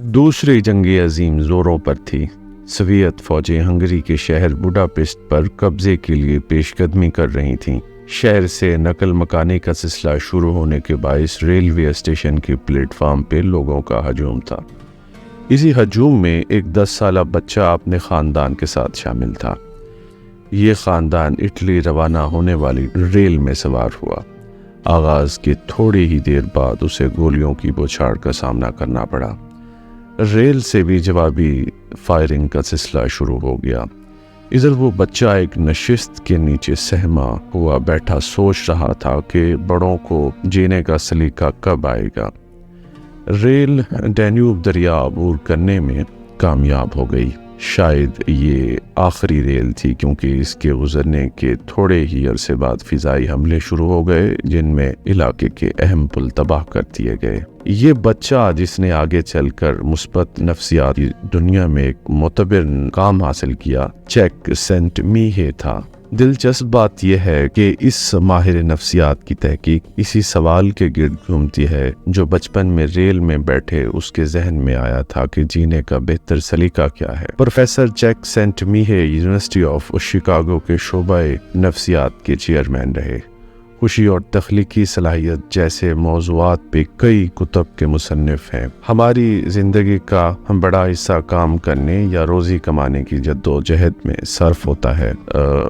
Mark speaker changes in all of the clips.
Speaker 1: دوسری جنگ عظیم زوروں پر تھی۔ سوویت فوجیں ہنگری کے شہر بڈاپیسٹ پر قبضے کے لیے پیش قدمی کر رہی تھیں۔ شہر سے نقل مکانی کا سلسلہ شروع ہونے کے باعث ریلوے اسٹیشن کے پلیٹ فارم پہ لوگوں کا ہجوم تھا۔ اسی ہجوم میں ایک 10 سالہ بچہ اپنے خاندان کے ساتھ شامل تھا۔ یہ خاندان اٹلی روانہ ہونے والی ریل میں سوار ہوا۔ آغاز کے تھوڑی ہی دیر بعد اسے گولیوں کی بوچھاڑ کا سامنا کرنا پڑا۔ ریل سے بھی جوابی فائرنگ کا سلسلہ شروع ہو گیا۔ ادھر وہ بچہ ایک نشست کے نیچے سہما ہوا بیٹھا سوچ رہا تھا کہ بڑوں کو جینے کا سلیقہ کب آئے گا۔ ریل ڈینیوب دریا عبور کرنے میں کامیاب ہو گئی۔ شاید یہ آخری ریل تھی، کیونکہ اس کے گزرنے کے تھوڑے ہی عرصے بعد فضائی حملے شروع ہو گئے جن میں علاقے کے اہم پل تباہ کر دیے گئے۔ یہ بچہ، جس نے آگے چل کر مثبت نفسیاتی دنیا میں ایک معتبر کام حاصل کیا، چیک سینٹ میہے تھا۔ دلچسپ بات یہ ہے کہ اس ماہر نفسیات کی تحقیق اسی سوال کے گرد گھومتی ہے جو بچپن میں ریل میں بیٹھے اس کے ذہن میں آیا تھا کہ جینے کا بہتر سلیقہ کیا ہے۔ پروفیسر چیک سینٹ میہے یونیورسٹی آف شکاگو کے شعبہ نفسیات کے چیئرمین رہے۔ خوشی اور تخلیقی صلاحیت جیسے موضوعات پہ کئی کتب کے مصنف ہیں۔ ہماری زندگی کا بڑا حصہ کام کرنے یا روزی کمانے کی جدوجہد میں صرف ہوتا ہے۔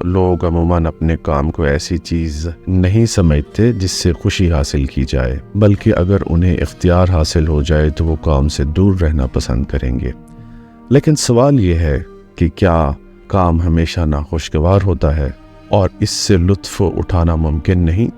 Speaker 1: لوگ عموماً اپنے کام کو ایسی چیز نہیں سمجھتے جس سے خوشی حاصل کی جائے، بلکہ اگر انہیں اختیار حاصل ہو جائے تو وہ کام سے دور رہنا پسند کریں گے۔ لیکن سوال یہ ہے کہ کیا کام ہمیشہ ناخوشگوار ہوتا ہے اور اس سے لطف اٹھانا ممکن نہیں؟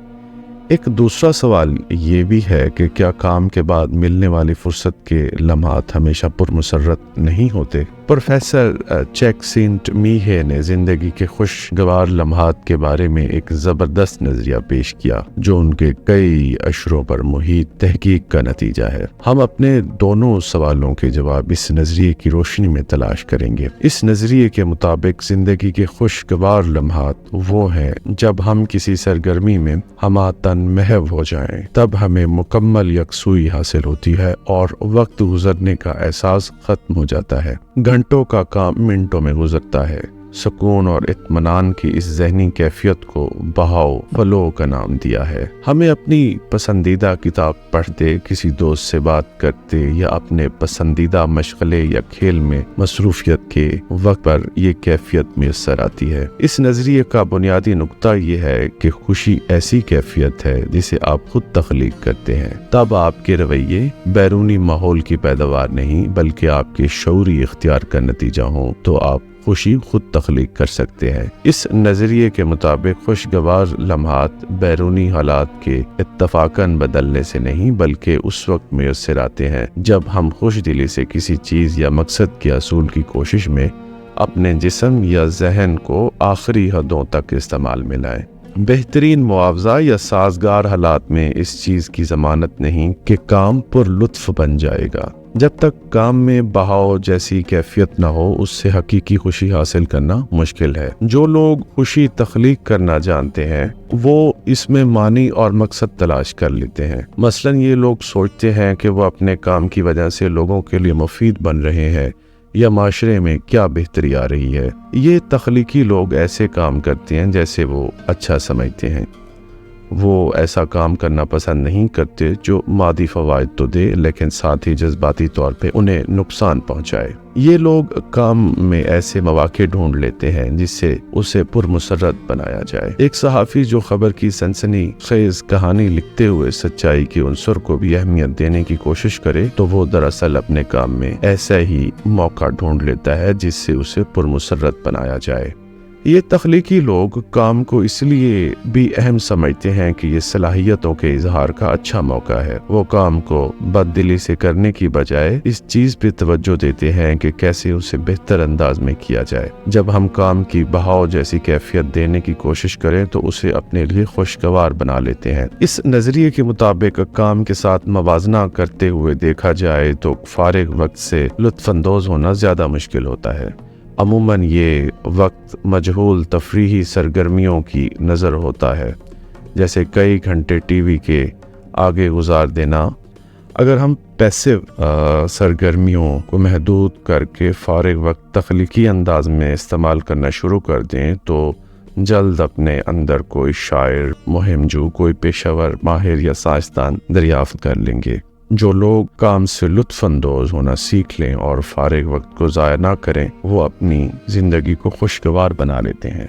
Speaker 1: ایک دوسرا سوال یہ بھی ہے کہ کیا کام کے بعد ملنے والی فرصت کے لمحات ہمیشہ پرمسرت نہیں ہوتے؟ پروفیسر چیک سینٹ میہے نے زندگی کے خوشگوار لمحات کے بارے میں ایک زبردست نظریہ پیش کیا جو ان کے کئی اشروں پر محیط تحقیق کا نتیجہ ہے۔ ہم اپنے دونوں سوالوں کے جواب اس نظریے کی روشنی میں تلاش کریں گے۔ اس نظریے کے مطابق زندگی کے خوشگوار لمحات وہ ہیں جب ہم کسی سرگرمی میں ہمہ محو ہو جائیں، تب ہمیں مکمل یکسوئی حاصل ہوتی ہے اور وقت گزرنے کا احساس ختم ہو جاتا ہے۔ گھنٹوں کا کام منٹوں میں گزرتا ہے۔ سکون اور اطمینان کی اس ذہنی کیفیت کو بہاؤ فلو کا نام دیا ہے۔ ہمیں اپنی پسندیدہ کتاب پڑھتے، کسی دوست سے بات کرتے یا اپنے پسندیدہ مشغلے یا کھیل میں مصروفیت کے وقت پر یہ کیفیت میسر آتی ہے۔ اس نظریے کا بنیادی نقطہ یہ ہے کہ خوشی ایسی کیفیت ہے جسے آپ خود تخلیق کرتے ہیں۔ تب آپ کے رویے بیرونی ماحول کی پیداوار نہیں بلکہ آپ کے شعوری اختیار کا نتیجہ ہوں تو آپ خوشی خود تخلیق کر سکتے ہیں۔ اس نظریے کے مطابق خوشگوار لمحات بیرونی حالات کے اتفاقاً بدلنے سے نہیں بلکہ اس وقت میسر آتے ہیں جب ہم خوش دلی سے کسی چیز یا مقصد کے حصول کی کوشش میں اپنے جسم یا ذہن کو آخری حدوں تک استعمال میں لائیں۔ بہترین معاوضہ یا سازگار حالات میں اس چیز کی ضمانت نہیں کہ کام پر لطف بن جائے گا۔ جب تک کام میں بہاؤ جیسی کیفیت نہ ہو، اس سے حقیقی خوشی حاصل کرنا مشکل ہے۔ جو لوگ خوشی تخلیق کرنا جانتے ہیں وہ اس میں معنی اور مقصد تلاش کر لیتے ہیں۔ مثلاً یہ لوگ سوچتے ہیں کہ وہ اپنے کام کی وجہ سے لوگوں کے لیے مفید بن رہے ہیں یا معاشرے میں کیا بہتری آ رہی ہے۔ یہ تخلیقی لوگ ایسے کام کرتے ہیں جیسے وہ اچھا سمجھتے ہیں۔ وہ ایسا کام کرنا پسند نہیں کرتے جو مادی فوائد تو دے لیکن ساتھ ہی جذباتی طور پہ انہیں نقصان پہنچائے۔ یہ لوگ کام میں ایسے مواقع ڈھونڈ لیتے ہیں جس سے اسے پرمسرت بنایا جائے۔ ایک صحافی جو خبر کی سنسنی خیز کہانی لکھتے ہوئے سچائی کے عنصر کو بھی اہمیت دینے کی کوشش کرے تو وہ دراصل اپنے کام میں ایسا ہی موقع ڈھونڈ لیتا ہے جس سے اسے پرمسرت بنایا جائے۔ یہ تخلیقی لوگ کام کو اس لیے بھی اہم سمجھتے ہیں کہ یہ صلاحیتوں کے اظہار کا اچھا موقع ہے۔ وہ کام کو بد دلی سے کرنے کی بجائے اس چیز پہ توجہ دیتے ہیں کہ کیسے اسے بہتر انداز میں کیا جائے۔ جب ہم کام کی بہاؤ جیسی کیفیت دینے کی کوشش کریں تو اسے اپنے لیے خوشگوار بنا لیتے ہیں۔ اس نظریے کے مطابق کام کے ساتھ موازنہ کرتے ہوئے دیکھا جائے تو فارغ وقت سے لطف اندوز ہونا زیادہ مشکل ہوتا ہے۔ عموماً یہ وقت مجہول تفریحی سرگرمیوں کی نظر ہوتا ہے، جیسے کئی گھنٹے ٹی وی کے آگے گزار دینا۔ اگر ہم پیسو سرگرمیوں کو محدود کر کے فارغ وقت تخلیقی انداز میں استعمال کرنا شروع کر دیں تو جلد اپنے اندر کوئی شاعر، مہم جو، کوئی پیشہ ور، ماہر یا سائنسدان دریافت کر لیں گے۔ جو لوگ کام سے لطف اندوز ہونا سیکھ لیں اور فارغ وقت کو ضائع نہ کریں، وہ اپنی زندگی کو خوشگوار بنا لیتے ہیں۔